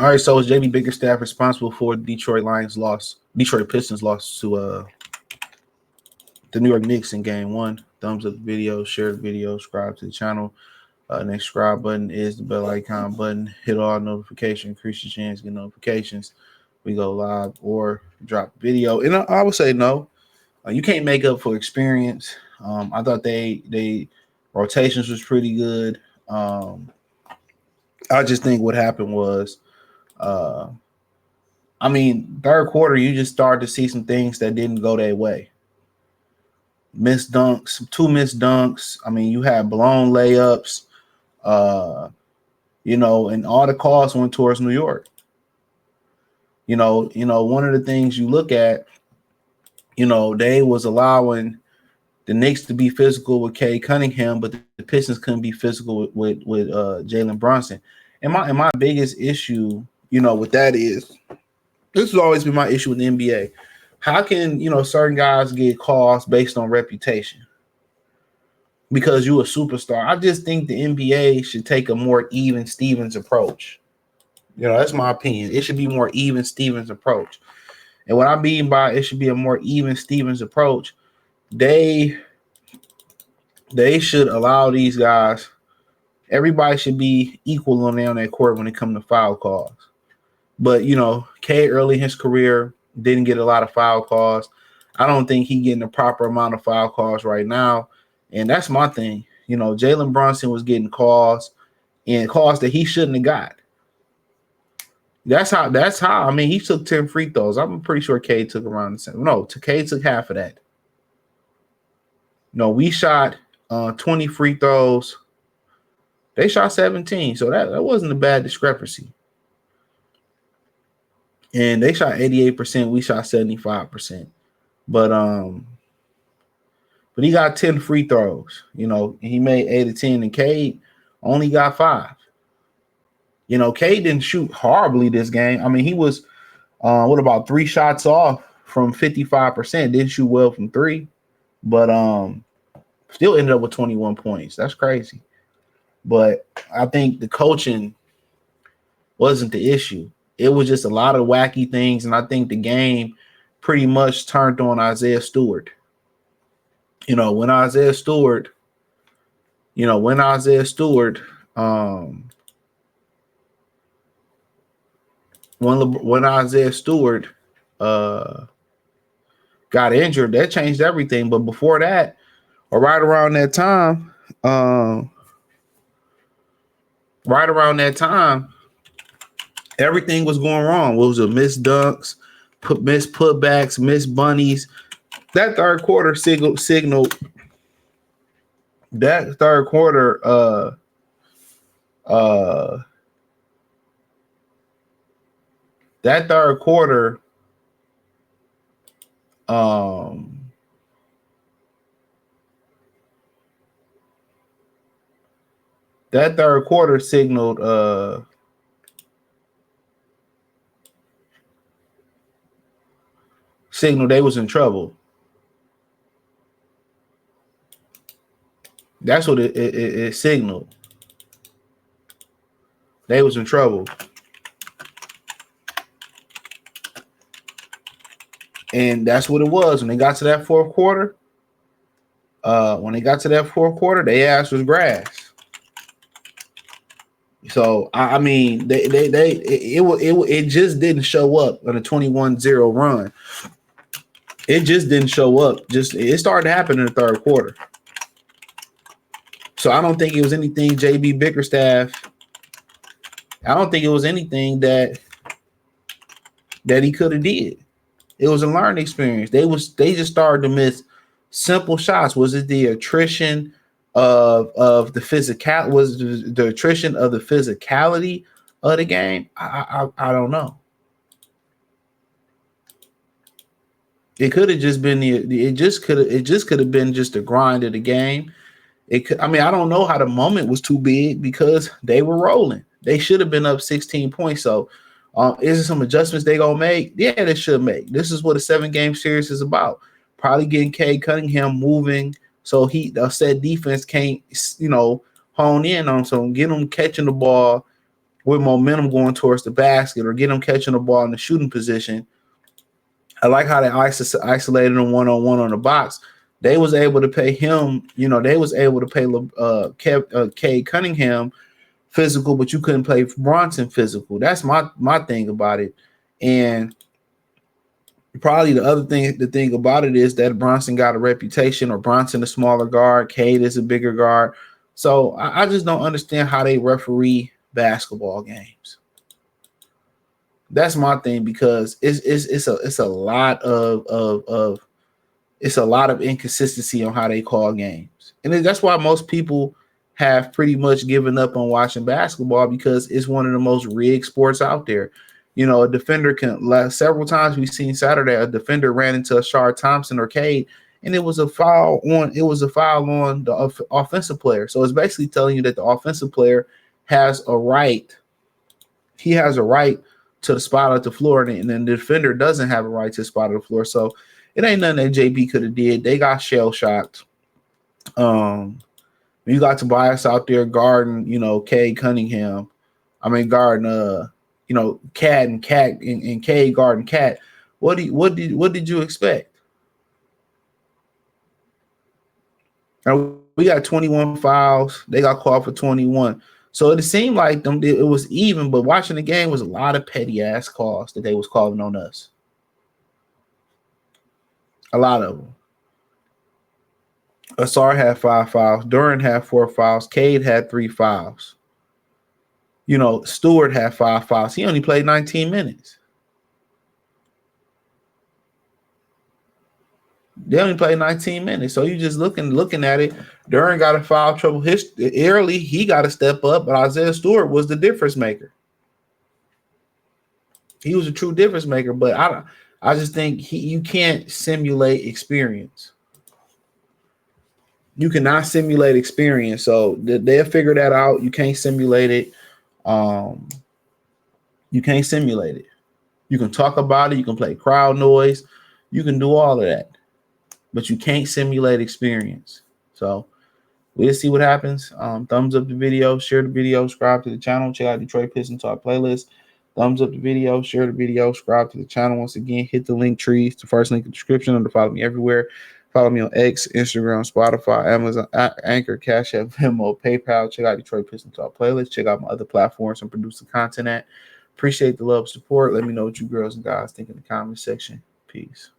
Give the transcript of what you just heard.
All right, so is JB Bickerstaff responsible for Detroit Pistons loss to the New York Knicks in game one? Thumbs up the video, share the video, subscribe to the channel. Next subscribe button is the bell icon button. Hit all notifications, increase your chance, get notifications. We go live or drop video. And I would say no. You can't make up for experience. I thought they rotations was pretty good. I just think what happened was, third quarter, you just started to see some things that didn't go their way. Missed dunks, 2 missed dunks. You had blown layups, and all the calls went towards New York. One of the things you look at, they was allowing the Knicks to be physical with Kay Cunningham, but the Pistons couldn't be physical with Jalen Brunson. And my biggest issue, with that is, this has always been my issue with the NBA. How can, certain guys get calls based on reputation? Because you're a superstar. I just think the NBA should take a more even Stevens approach. That's my opinion. It should be more even Stevens approach. And what I mean by it should be a more even Stevens approach, they should allow these guys, everybody should be equal on that court when it comes to foul calls. But, K early in his career didn't get a lot of foul calls. I don't think he's getting the proper amount of foul calls right now. And that's my thing. Jalen Brunson was getting calls and calls that he shouldn't have got. That's how. He took 10 free throws. I'm pretty sure K took around the same. No, K took half of that. No, we shot 20 free throws. They shot 17. So that wasn't a bad discrepancy. And they shot 88%. We shot 75%. But he got 10 free throws. He made 8 of 10, and Cade only got 5. Cade didn't shoot horribly this game. He was about 3 shots off from 55%. Didn't shoot well from 3, but still ended up with 21 points. That's crazy. But I think the coaching wasn't the issue. It was just a lot of wacky things, and I think the game pretty much turned on Isaiah Stewart. When Isaiah Stewart got injured, that changed everything. But before that, or right around that time, everything was going wrong. It was a missed dunks, missed putbacks, missed bunnies. That third quarter signaled. That third quarter, That third quarter signaled they was in trouble. That's what it signaled. They was in trouble. And that's what it was. When they got to that fourth quarter, their ass was grass. So it just didn't show up on a 21-0 run. It just didn't show up. It started to happen in the third quarter. So I don't think it was anything JB Bickerstaff. I don't think it was anything that he could have did. It was a learning experience. They just started to miss simple shots. Was it the attrition of the physical? Was the attrition of the physicality of the game? I don't know. It could have just been it just could have been just the grind of the game. I don't know how the moment was too big because they were rolling. They should have been up 16 points. So is there some adjustments they gonna make? Yeah, they should make. This is what a 7-game series is about. Probably getting Kay Cunningham moving so said defense can't, hone in on. So get them catching the ball with momentum going towards the basket or get him catching the ball in the shooting position. I like how they isolated him one-on-one on the box. They was able to pay him, they was able to pay Cade Cunningham physical, but you couldn't play Bronson physical. That's my thing about it. And probably the thing about it is that Bronson got a reputation, or Bronson a smaller guard, Cade is a bigger guard. So I just don't understand how they referee basketball games. That's my thing, because it's a lot of it's a lot of inconsistency on how they call games, and that's why most people have pretty much given up on watching basketball, because it's one of the most rigged sports out there. A defender several times we've seen Saturday, a defender ran into a Ashard Thompson or Cade, and it was a foul on the offensive player. So it's basically telling you that the offensive player has a right. He has a right to the spot at the floor, and then the defender doesn't have a right to the spot at the floor. So it ain't nothing that JB could have did. They got shell shocked. You got Tobias out there guarding, Cade Cunningham. Guarding Cat and Cade guarding Cat. What did you expect? Now, we got 21 fouls. They got called for 21. So it seemed like it was even, but watching the game was a lot of petty ass calls that they was calling on us. A lot of them. Asar had 5 fouls. Duran had 4 fouls. Cade had 3 fouls. Stewart had 5 fouls. He only played 19 minutes. They only played 19 minutes. So you just looking at it. Duran got a foul trouble. Early, he got to step up, but Isaiah Stewart was the difference maker. He was a true difference maker, but I just think you can't simulate experience. You cannot simulate experience. So they'll figure that out. You can't simulate it. You can't simulate it. You can talk about it. You can play crowd noise. You can do all of that, but you can't simulate experience. So we'll see what happens. Thumbs up the video, share the video, subscribe to the channel, check out Detroit Pistons Talk playlist. Thumbs up the video, share the video, subscribe to the channel. Once again, hit the link trees, the first link in the description, and to follow me everywhere. Follow me on X, Instagram, Spotify, Amazon, Anchor, Cash App, Venmo, PayPal. Check out Detroit Pistons Talk playlist. Check out my other platforms and produce the content at. Appreciate the love, support. Let me know what you girls and guys think in the comment section. Peace.